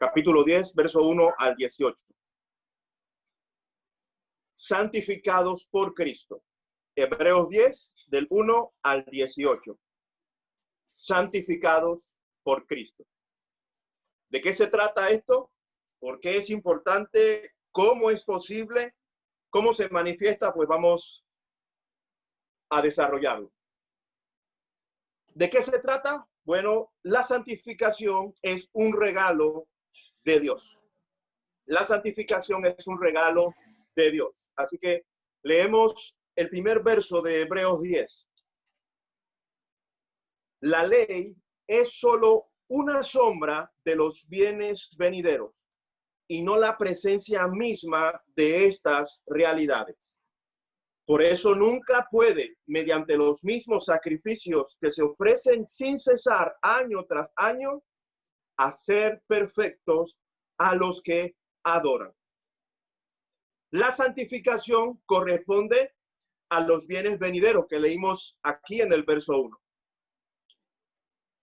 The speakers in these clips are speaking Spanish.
capítulo 10, verso 1 al 18. Santificados por Cristo. Hebreos 10, del 1 al 18. Santificados por Cristo. ¿De qué se trata esto? ¿Por qué es importante? ¿Cómo es posible? ¿Cómo se manifiesta? Pues vamos a desarrollarlo. ¿De qué se trata? Bueno, la santificación es un regalo de Dios. La santificación es un regalo de Dios. Así que leemos el primer verso de Hebreos 10. La ley es solo una sombra de los bienes venideros y no la presencia misma de estas realidades. Por eso nunca puede, mediante los mismos sacrificios que se ofrecen sin cesar año tras año, hacer perfectos a los que adoran. La santificación corresponde a los bienes venideros que leímos aquí en el verso 1.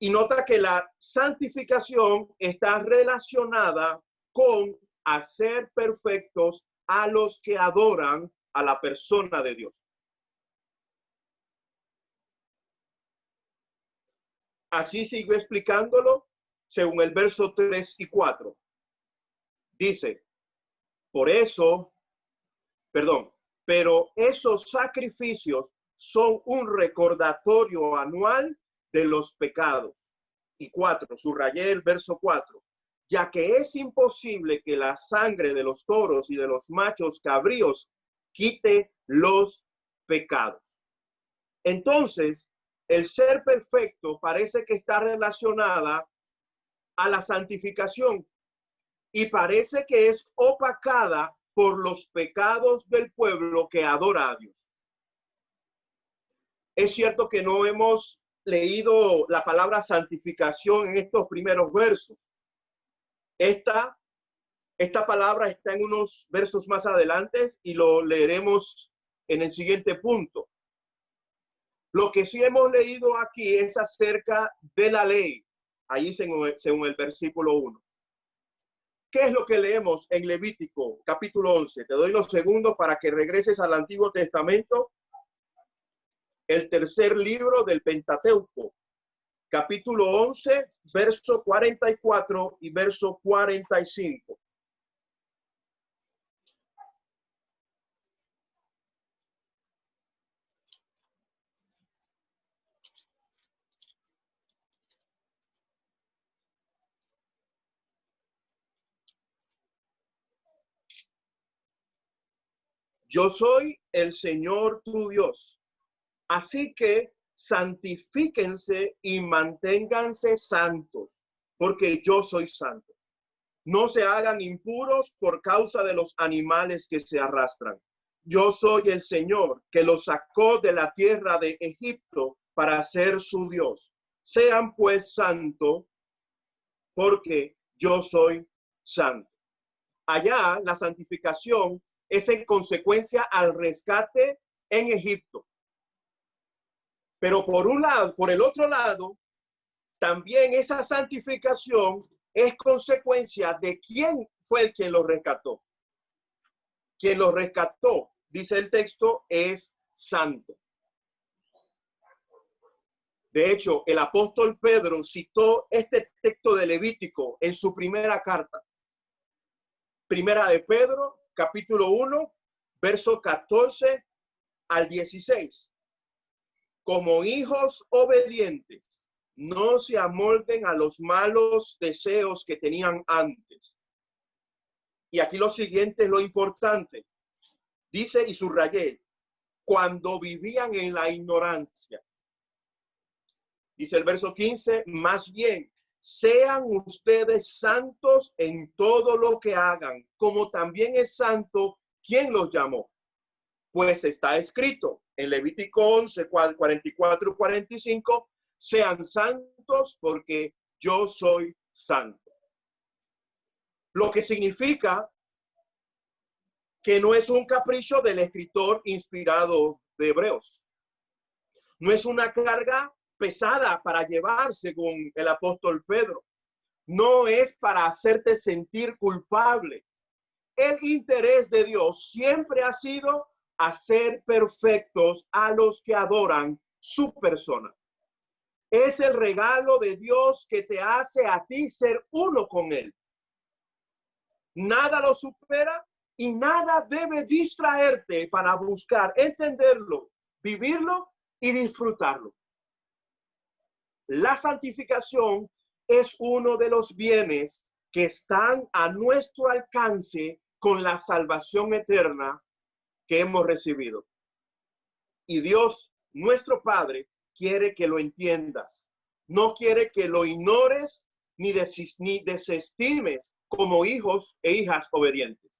Y nota que la santificación está relacionada con hacer perfectos a los que adoran a la persona de Dios. Así sigo explicándolo según el verso 3 y 4. Dice, pero esos sacrificios son un recordatorio anual de los pecados. Y 4, subrayé el verso 4, ya que es imposible que la sangre de los toros y de los machos cabríos quite los pecados. Entonces, el ser perfecto parece que está relacionada a la santificación y parece que es opacada por los pecados del pueblo que adora a Dios. Es cierto que no hemos leído la palabra santificación en estos primeros versos. Esta palabra está en unos versos más adelante y lo leeremos en el siguiente punto. Lo que sí hemos leído aquí es acerca de la ley, ahí según el versículo 1. ¿Qué es lo que leemos en Levítico capítulo 11? Te doy los segundos para que regreses al Antiguo Testamento, el tercer libro del Pentateuco, capítulo 11, verso 44 y verso 45. Yo soy el Señor tu Dios, así que santifíquense y manténganse santos, porque yo soy santo. No se hagan impuros por causa de los animales que se arrastran. Yo soy el Señor que los sacó de la tierra de Egipto para ser su Dios. Sean pues santos, porque yo soy santo. Allá la santificación es en consecuencia al rescate en Egipto. Pero por el otro lado, también esa santificación es consecuencia de quién fue el que lo rescató. Quien lo rescató, dice el texto, es santo. De hecho, el apóstol Pedro citó este texto de Levítico en su primera carta. Primera de Pedro, capítulo 1, verso 14 al 16. Como hijos obedientes, no se amolden a los malos deseos que tenían antes. Y aquí lo siguiente es lo importante. Dice y subrayé, cuando vivían en la ignorancia. Dice el verso 15, más bien, sean ustedes santos en todo lo que hagan, como también es santo quien los llamó. Pues está escrito en Levítico 11, 44 y 45, sean santos porque yo soy santo. Lo que significa que no es un capricho del escritor inspirado de Hebreos. No es una carga pesada para llevar, según el apóstol Pedro. no es para hacerte sentir culpable. El interés de Dios siempre ha sido hacer perfectos a los que adoran su persona. Es el regalo de Dios que te hace a ti ser uno con Él. Nada lo supera y nada debe distraerte para buscar entenderlo, vivirlo y disfrutarlo. La santificación es uno de los bienes que están a nuestro alcance con la salvación eterna que hemos recibido. Y Dios, nuestro Padre, quiere que lo entiendas. No quiere que lo ignores ni desestimes como hijos e hijas obedientes.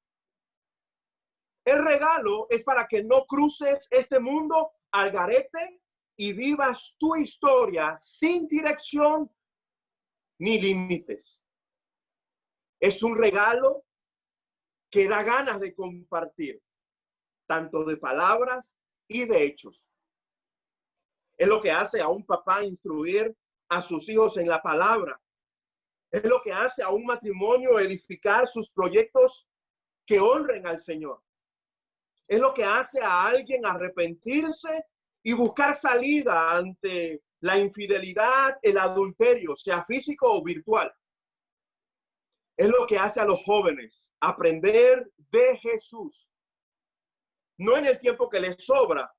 El regalo es para que no cruces este mundo al garete y vivas tu historia sin dirección ni límites. Es un regalo que da ganas de compartir, tanto de palabras y de hechos. Es lo que hace a un papá instruir a sus hijos en la palabra. Es lo que hace a un matrimonio edificar sus proyectos que honren al Señor. Es lo que hace a alguien arrepentirse y buscar salida ante la infidelidad, el adulterio, sea físico o virtual. Es lo que hace a los jóvenes aprender de Jesús, no en el tiempo que les sobra,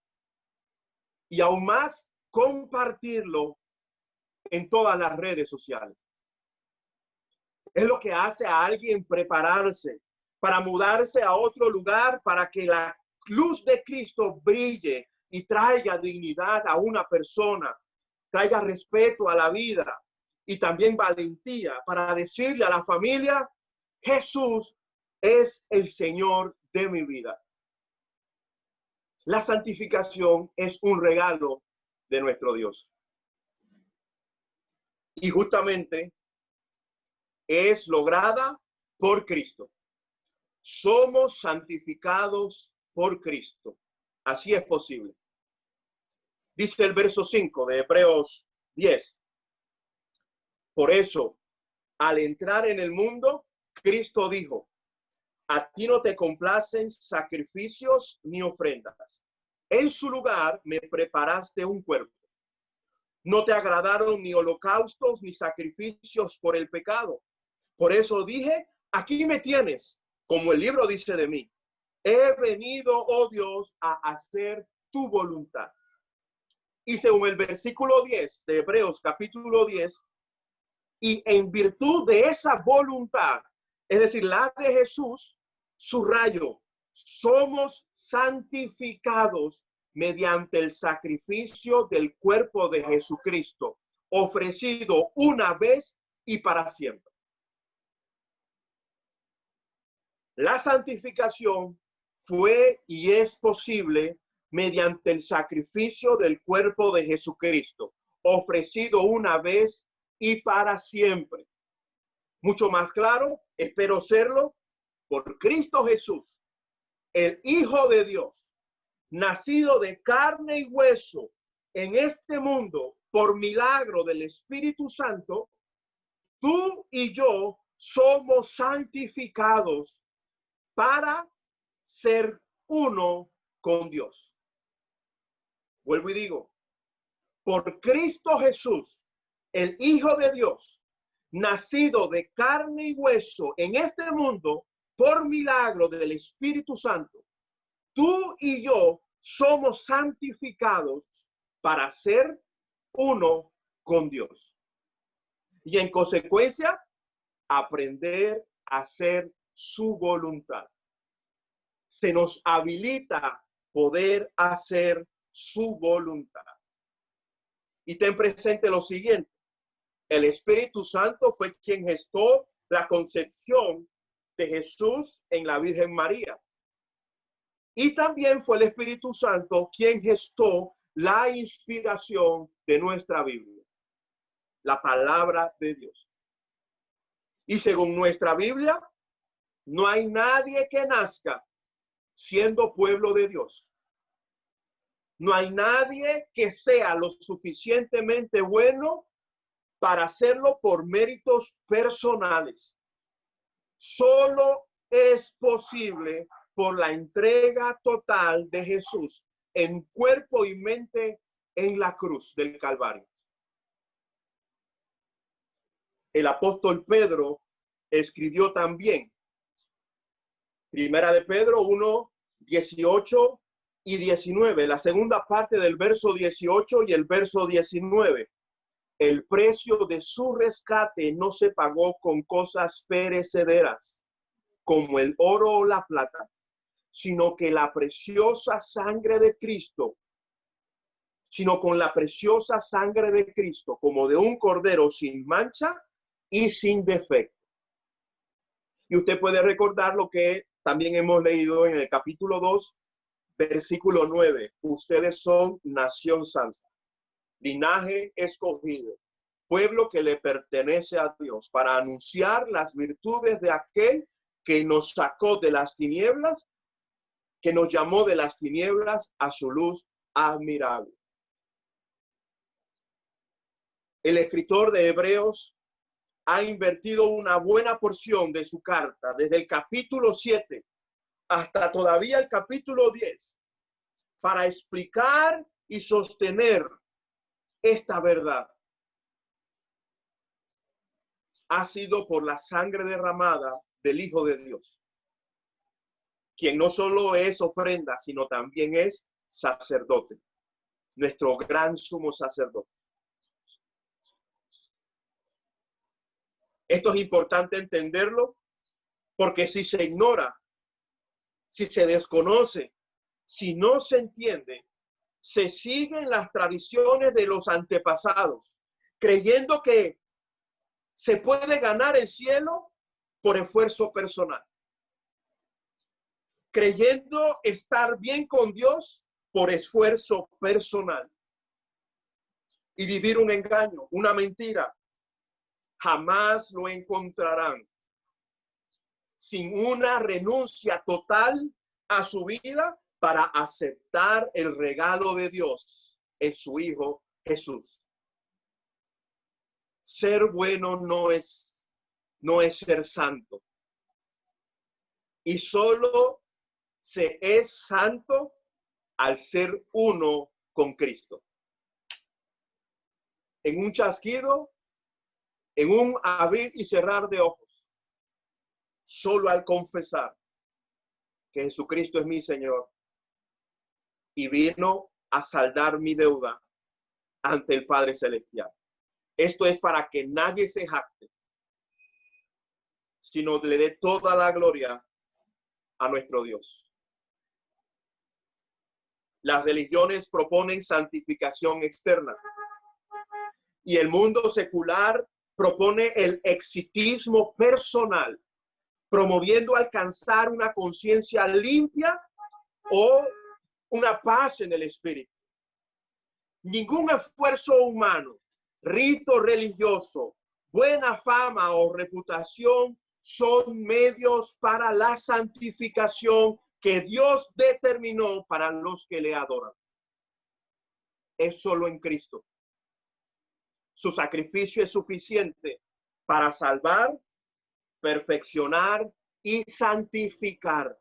y aún más compartirlo en todas las redes sociales. Es lo que hace a alguien prepararse para mudarse a otro lugar para que la luz de Cristo brille y traiga dignidad a una persona, traiga respeto a la vida y también valentía para decirle a la familia: Jesús es el Señor de mi vida. La santificación es un regalo de nuestro Dios. Y justamente es lograda por Cristo. Somos santificados por Cristo. Así es posible. Dice el verso 5 de Hebreos 10. Por eso, al entrar en el mundo, Cristo dijo: a ti no te complacen sacrificios ni ofrendas. En su lugar me preparaste un cuerpo. No te agradaron ni holocaustos ni sacrificios por el pecado. Por eso dije: aquí me tienes, como el libro dice de mí. He venido, oh Dios, a hacer tu voluntad. Y según el versículo 10 de Hebreos capítulo 10, y en virtud de esa voluntad, es decir, la de Jesús, subrayo, somos santificados mediante el sacrificio del cuerpo de Jesucristo, ofrecido una vez y para siempre. La santificación fue y es posible mediante el sacrificio del cuerpo de Jesucristo, ofrecido una vez y para siempre. Mucho más claro, espero serlo, por Cristo Jesús, el Hijo de Dios, nacido de carne y hueso en este mundo por milagro del Espíritu Santo. Tú y yo somos santificados para ser uno con Dios. Vuelvo y digo, por Cristo Jesús, el Hijo de Dios, nacido de carne y hueso en este mundo por milagro del Espíritu Santo, tú y yo somos santificados para ser uno con Dios. Y en consecuencia, aprender a hacer su voluntad. Se nos habilita poder hacer su voluntad. Y ten presente lo siguiente: el Espíritu Santo fue quien gestó la concepción de Jesús en la Virgen María. Y también fue el Espíritu Santo quien gestó la inspiración de nuestra Biblia, la palabra de Dios. Y según nuestra Biblia, no hay nadie que nazca siendo pueblo de Dios. No hay nadie que sea lo suficientemente bueno para hacerlo por méritos personales. Solo es posible por la entrega total de Jesús en cuerpo y mente en la cruz del Calvario. El apóstol Pedro escribió también, Primera de Pedro 1, 18 y 19, la segunda parte del verso 18 y el verso 19. El precio de su rescate no se pagó con cosas perecederas, como el oro o la plata, sino que la preciosa sangre de Cristo, con la preciosa sangre de Cristo, como de un cordero sin mancha y sin defecto. Y usted puede recordar lo que también hemos leído en el capítulo 2, versículo 9. Ustedes son nación santa, linaje escogido, pueblo que le pertenece a Dios, para anunciar las virtudes de aquel que nos sacó de las tinieblas, que nos llamó de las tinieblas a su luz admirable. El escritor de Hebreos ha invertido una buena porción de su carta, desde el capítulo 7 hasta todavía el capítulo 10, para explicar y sostener esta verdad. Ha sido por la sangre derramada del Hijo de Dios, quien no solo es ofrenda, sino también es sacerdote, nuestro gran sumo sacerdote. Esto es importante entenderlo, porque si se ignora, si se desconoce, si no se entiende, se siguen las tradiciones de los antepasados, creyendo que se puede ganar el cielo por esfuerzo personal, creyendo estar bien con Dios por esfuerzo personal, y vivir un engaño, una mentira. Jamás lo encontrarán sin una renuncia total a su vida para aceptar el regalo de Dios en su Hijo Jesús. Ser bueno no es ser santo. Y solo se es santo al ser uno con Cristo. En un chasquido, en un abrir y cerrar de ojos, solo al confesar que Jesucristo es mi Señor y vino a saldar mi deuda ante el Padre Celestial. Esto es para que nadie se jacte, sino le dé toda la gloria a nuestro Dios. Las religiones proponen santificación externa y el mundo secular propone el exitismo personal, promoviendo alcanzar una conciencia limpia o una paz en el espíritu. Ningún esfuerzo humano, rito religioso, buena fama o reputación son medios para la santificación que Dios determinó para los que le adoran. Es solo en Cristo. Su sacrificio es suficiente para salvar, perfeccionar y santificar.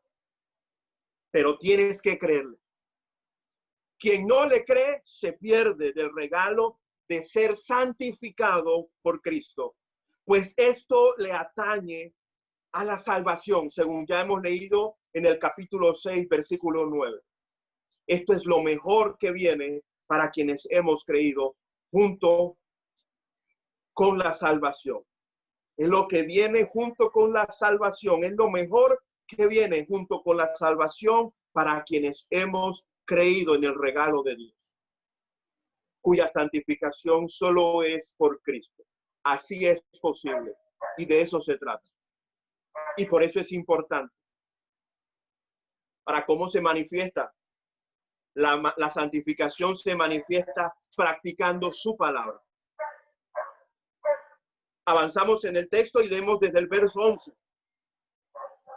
Pero tienes que creerle. Quien no le cree se pierde del regalo de ser santificado por Cristo, pues esto le atañe a la salvación, según ya hemos leído en el capítulo 6, versículo 9. Esto es lo mejor que viene para quienes hemos creído junto con la salvación. Es lo que viene junto con la salvación, es lo mejor que viene junto con la salvación para quienes hemos creído en el regalo de Dios, cuya santificación solo es por Cristo. Así es posible y de eso se trata. Y por eso es importante. Para cómo se manifiesta. La santificación se manifiesta practicando su palabra. Avanzamos en el texto y leemos desde el verso 11.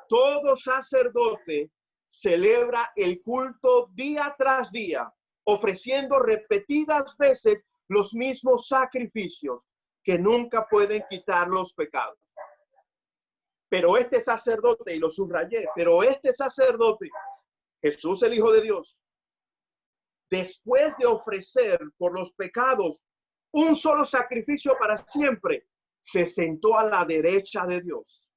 Todo sacerdote celebra el culto día tras día, ofreciendo repetidas veces los mismos sacrificios, que nunca pueden quitar los pecados. Pero este sacerdote, y lo subrayé, pero este sacerdote, Jesús el Hijo de Dios, después de ofrecer por los pecados un solo sacrificio para siempre, se sentó a la derecha de Dios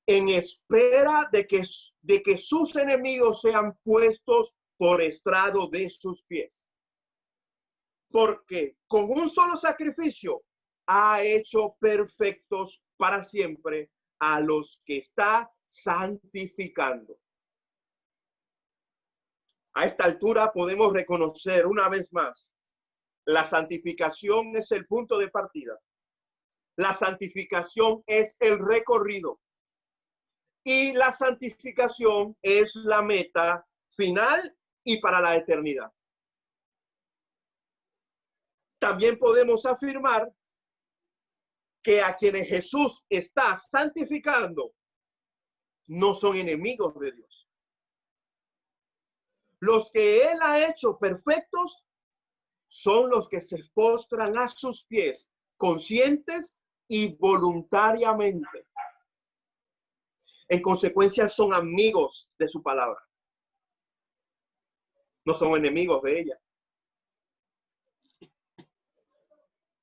en espera de que sus enemigos sean puestos por estrado de sus pies. Porque con un solo sacrificio ha hecho perfectos para siempre a los que está santificando. A esta altura podemos reconocer una vez más, la santificación es el punto de partida. La santificación es el recorrido. Y la santificación es la meta final y para la eternidad. También podemos afirmar que a quienes Jesús está santificando no son enemigos de Dios. Los que Él ha hecho perfectos son los que se postran a sus pies, conscientes y voluntariamente. En consecuencia, son amigos de su palabra. No son enemigos de ella.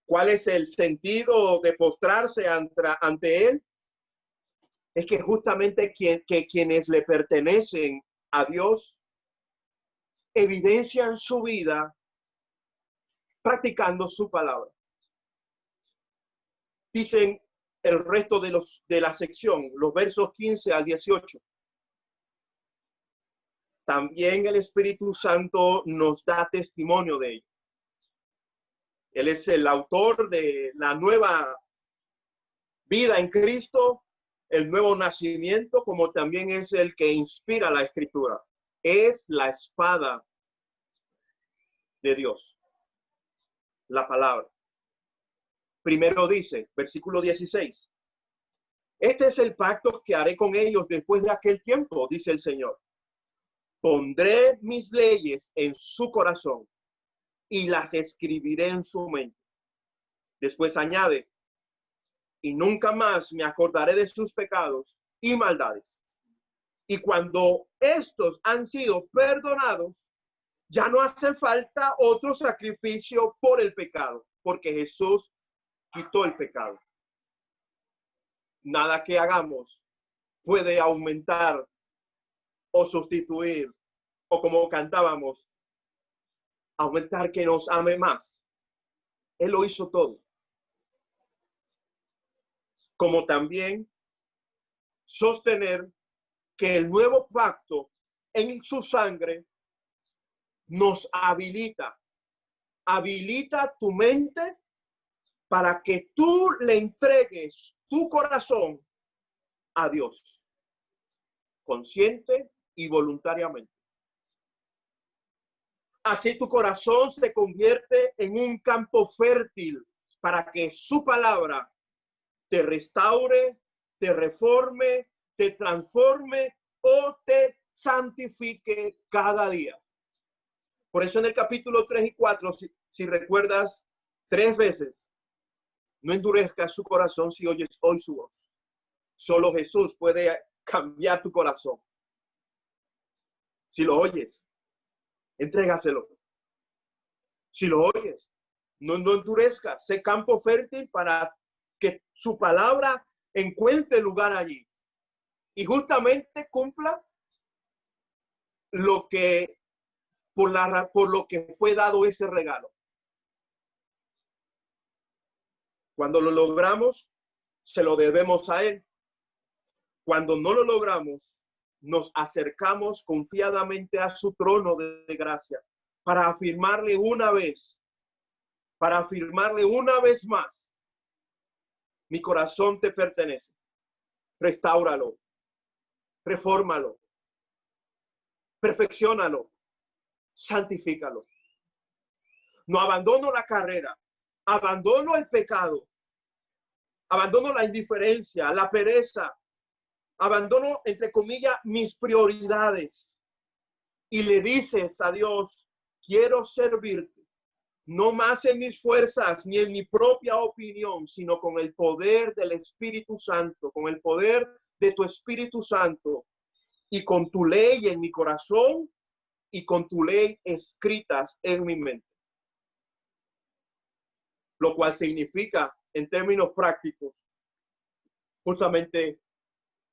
¿Cuál es el sentido de postrarse ante Él? Es que justamente quienes le pertenecen a Dios evidencian su vida practicando su palabra. Dicen el resto de la sección, los versos 15 al 18. También el Espíritu Santo nos da testimonio de ello. Él es el autor de la nueva vida en Cristo, el nuevo nacimiento, como también es el que inspira la Escritura. Es la espada de Dios, la palabra. Primero dice, versículo 16, este es el pacto que haré con ellos después de aquel tiempo, dice el Señor. Pondré mis leyes en su corazón y las escribiré en su mente. Después añade, y nunca más me acordaré de sus pecados y maldades. Y cuando estos han sido perdonados, ya no hace falta otro sacrificio por el pecado, porque Jesús quitó el pecado. Nada que hagamos puede aumentar o sustituir, o como cantábamos, aumentar que nos ame más. Él lo hizo todo. Como también sostener que el nuevo pacto en su sangre nos habilita tu mente para que tú le entregues tu corazón a Dios, consciente y voluntariamente. Así tu corazón se convierte en un campo fértil para que su palabra te restaure, te reforme, te transforme o te santifique cada día. Por eso en el capítulo 3 y 4, si recuerdas 3 veces, no endurezcas su corazón si oyes hoy su voz. Solo Jesús puede cambiar tu corazón. Si lo oyes, entrégaselo. Si lo oyes, no endurezcas. Sé campo fértil para que su palabra encuentre lugar allí. Y justamente cumpla lo que por lo que fue dado ese regalo. Cuando lo logramos, se lo debemos a Él. Cuando no lo logramos, nos acercamos confiadamente a su trono de gracia para afirmarle una vez más, mi corazón te pertenece. Restáuralo, refórmalo, perfecciónalo, santifícalo. No abandono la carrera, abandono el pecado, abandono la indiferencia, la pereza, abandono, entre comillas, mis prioridades y le dices a Dios, quiero servirte, no más en mis fuerzas ni en mi propia opinión, sino con el poder del Espíritu Santo, con el poder de tu Espíritu Santo y con tu ley en mi corazón y con tu ley escritas en mi mente. Lo cual significa, en términos prácticos, justamente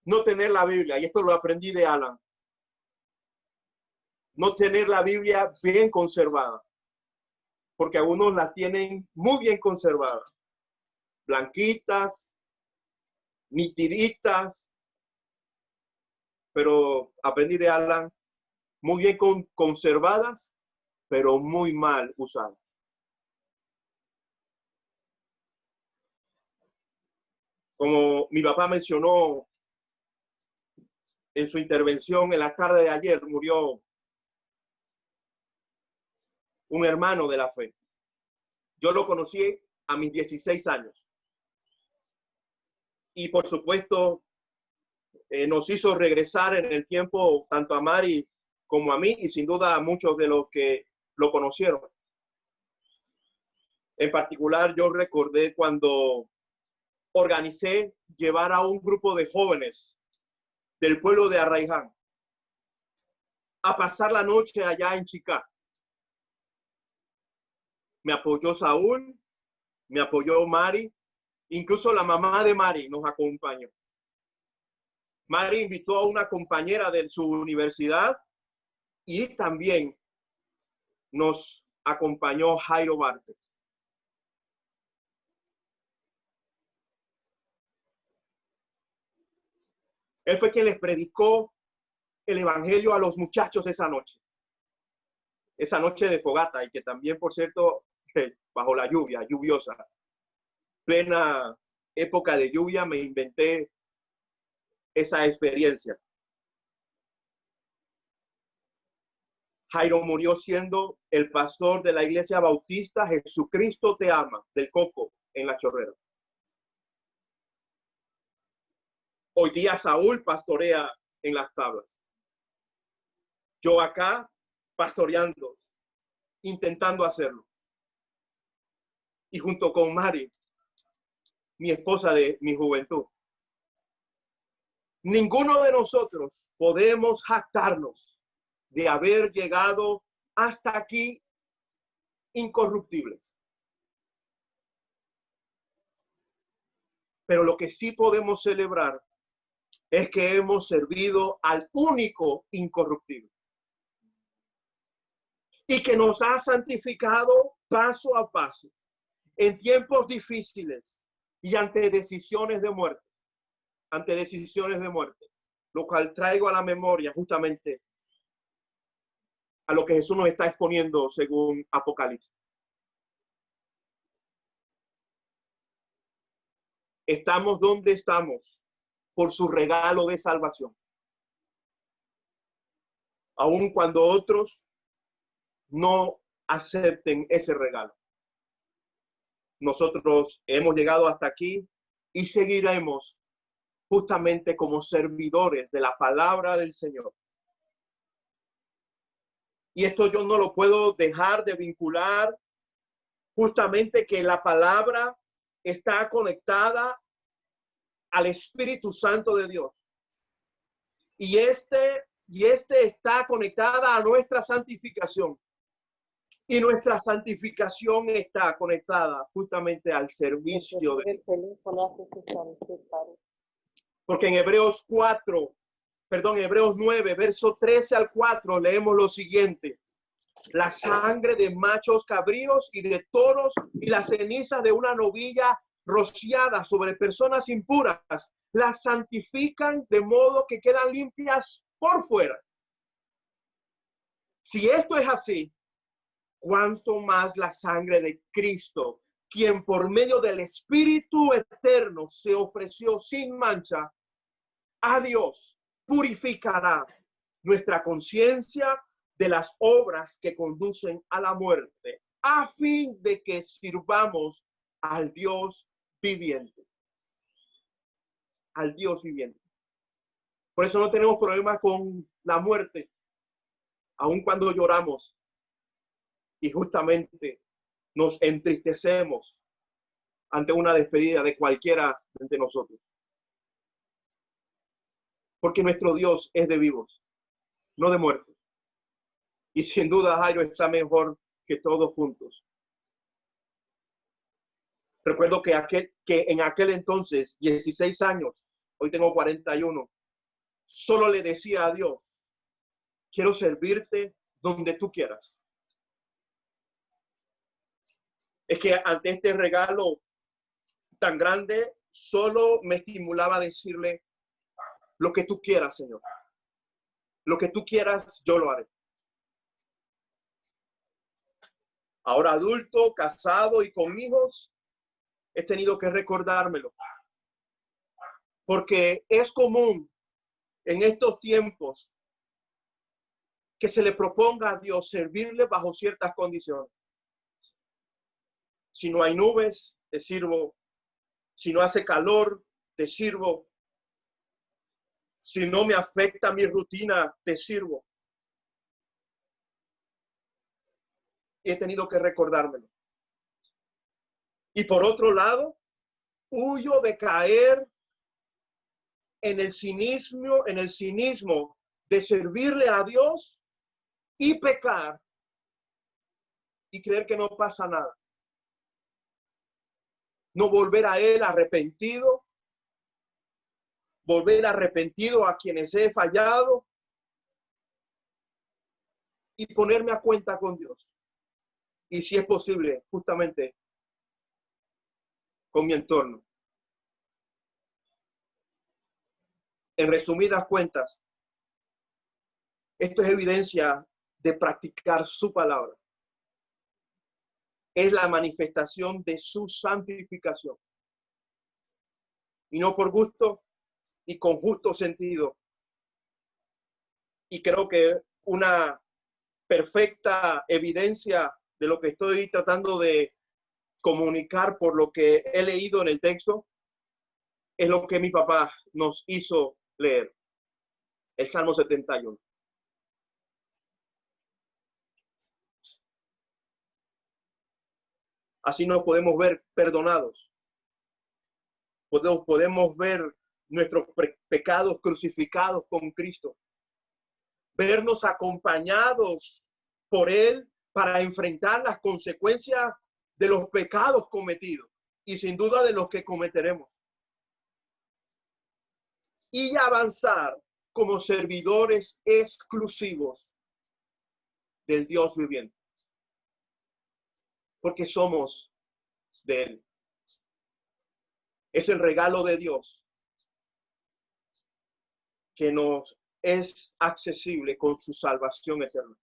no tener la Biblia, y esto lo aprendí de Alan, no tener la Biblia bien conservada, porque algunos la tienen muy bien conservada, blanquitas, nitiditas, pero aprendí de Alan, muy bien conservadas, pero muy mal usadas. Como mi papá mencionó en su intervención en la tarde de ayer, murió un hermano de la fe. Yo lo conocí a mis 16 años. Y por supuesto, nos hizo regresar en el tiempo tanto a Mari como a mí y sin duda a muchos de los que lo conocieron. En particular, yo recordé cuando organicé llevar a un grupo de jóvenes del pueblo de Arraiján a pasar la noche allá en Chicá. Me apoyó Saúl, me apoyó Mari, incluso la mamá de Mari nos acompañó. Mari invitó a una compañera de su universidad y también nos acompañó Jairo Barte. Él fue quien les predicó el evangelio a los muchachos esa noche de fogata, y que también, por cierto, bajo la lluvia, lluviosa, plena época de lluvia, me inventé esa experiencia. Jairo murió siendo el pastor de la iglesia bautista Jesucristo Te Ama, del Coco, en La Chorrera. Hoy día Saúl pastorea en Las Tablas. Yo acá pastoreando, intentando hacerlo. Y junto con Mari, mi esposa de mi juventud. Ninguno de nosotros podemos jactarnos de haber llegado hasta aquí incorruptibles. Pero lo que sí podemos celebrar es que hemos servido al único incorruptible y que nos ha santificado paso a paso en tiempos difíciles y ante decisiones de muerte, lo cual traigo a la memoria justamente a lo que Jesús nos está exponiendo según Apocalipsis. Estamos donde estamos por su regalo de salvación, aun cuando otros no acepten ese regalo. Nosotros hemos llegado hasta aquí y seguiremos justamente como servidores de la palabra del Señor. Y esto yo no lo puedo dejar de vincular justamente que la palabra está conectada al Espíritu Santo de Dios. Y este está conectada a nuestra santificación. Y nuestra santificación está conectada justamente al servicio de Dios. Porque en Hebreos 9, verso 13 al 4, leemos lo siguiente. La sangre de machos cabríos y de toros y las cenizas de una novilla rociada sobre personas impuras las santifican de modo que quedan limpias por fuera. Si esto es así, cuánto más la sangre de Cristo, quien por medio del Espíritu eterno se ofreció sin mancha a Dios, purificará nuestra conciencia de las obras que conducen a la muerte, a fin de que sirvamos al Dios viviente. Al Dios viviente. Por eso no tenemos problema con la muerte, aun cuando lloramos. Y justamente nos entristecemos ante una despedida de cualquiera de nosotros. Porque nuestro Dios es de vivos, no de muertos. Y sin duda Jairo está mejor que todos juntos. Recuerdo que en aquel entonces, 16 años, hoy tengo 41, solo le decía a Dios, quiero servirte donde tú quieras. Es que ante este regalo tan grande, solo me estimulaba a decirle, lo que tú quieras, Señor. Lo que tú quieras, yo lo haré. Ahora adulto, casado y con hijos, he tenido que recordármelo. Porque es común en estos tiempos que se le proponga a Dios servirle bajo ciertas condiciones. Si no hay nubes, te sirvo. Si no hace calor, te sirvo. Si no me afecta mi rutina, te sirvo. Y he tenido que recordármelo. Y por otro lado, huyo de caer en el cinismo de servirle a Dios y pecar y creer que no pasa nada. No volver a Él arrepentido, volver arrepentido a quienes he fallado y ponerme a cuenta con Dios. Y si es posible, justamente con mi entorno. En resumidas cuentas, esto es evidencia de practicar su palabra. Es la manifestación de su santificación. Y no por gusto y con justo sentido. Y creo que una perfecta evidencia de lo que estoy tratando de comunicar por lo que he leído en el texto es lo que mi papá nos hizo leer. El Salmo 71. Así nos podemos ver perdonados. Podemos ver nuestros pecados crucificados con Cristo. Vernos acompañados por Él para enfrentar las consecuencias de los pecados cometidos y sin duda de los que cometeremos. Y avanzar como servidores exclusivos del Dios viviente. Porque somos de Él. Es el regalo de Dios que nos es accesible con su salvación eterna.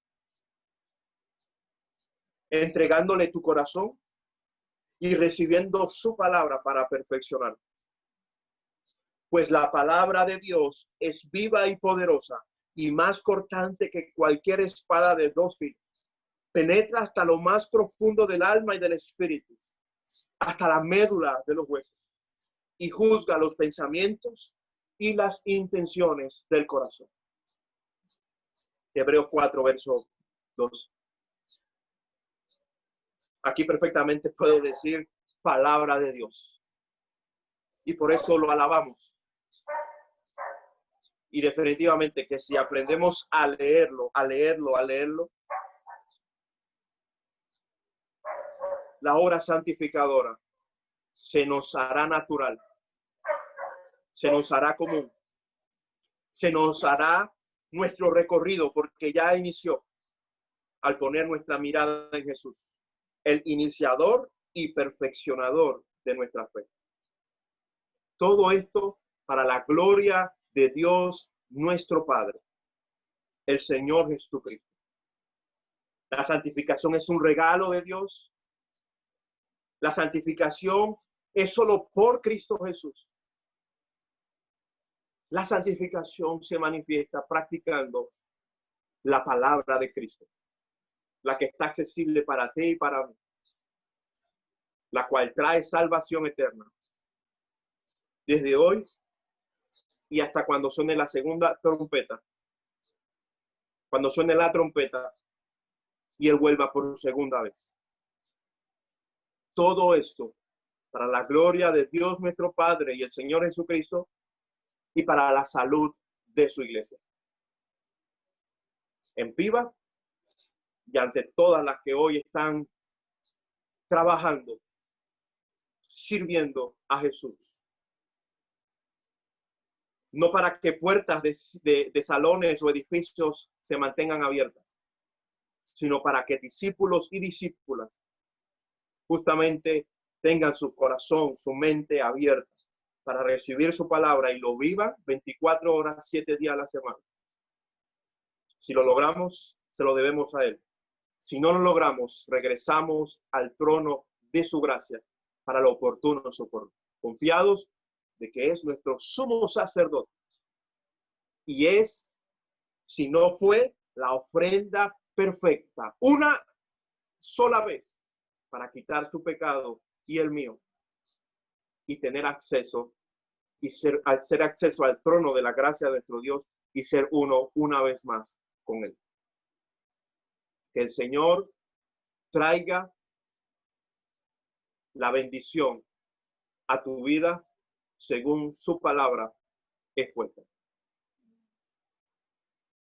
Entregándole tu corazón y recibiendo su palabra para perfeccionar. Pues la palabra de Dios es viva y poderosa y más cortante que cualquier espada de dos filos. Penetra hasta lo más profundo del alma y del espíritu, hasta la médula de los huesos, y juzga los pensamientos y las intenciones del corazón. Hebreos 4, verso 2. Aquí perfectamente puede decir palabra de Dios. Y por eso lo alabamos. Y definitivamente que si aprendemos a leerlo, la obra santificadora se nos hará natural, se nos hará común, se nos hará nuestro recorrido porque ya inició al poner nuestra mirada en Jesús, el iniciador y perfeccionador de nuestra fe. Todo esto para la gloria de Dios nuestro Padre, el Señor Jesucristo. La santificación es un regalo de Dios. La santificación es solo por Cristo Jesús. La santificación se manifiesta practicando la palabra de Cristo, la que está accesible para ti y para mí, la cual trae salvación eterna. Desde hoy y hasta cuando suene la segunda trompeta, cuando suene la trompeta y Él vuelva por segunda vez. Todo esto para la gloria de Dios nuestro Padre y el Señor Jesucristo y para la salud de su iglesia. En Piva y ante todas las que hoy están trabajando, sirviendo a Jesús. No para que puertas de salones o edificios se mantengan abiertas, sino para que discípulos y discípulas justamente tengan su corazón, su mente abierta para recibir su palabra y lo vivan 24 horas, 7 días a la semana. Si lo logramos, se lo debemos a Él. Si no lo logramos, regresamos al trono de su gracia para lo oportuno socorro, confiados de que es nuestro sumo sacerdote y es, si no fue, la ofrenda perfecta, una sola vez para quitar tu pecado y el mío y tener acceso y ser acceso al trono de la gracia de nuestro Dios y ser uno una vez más con Él. Que el Señor traiga la bendición a tu vida según su palabra expuesta.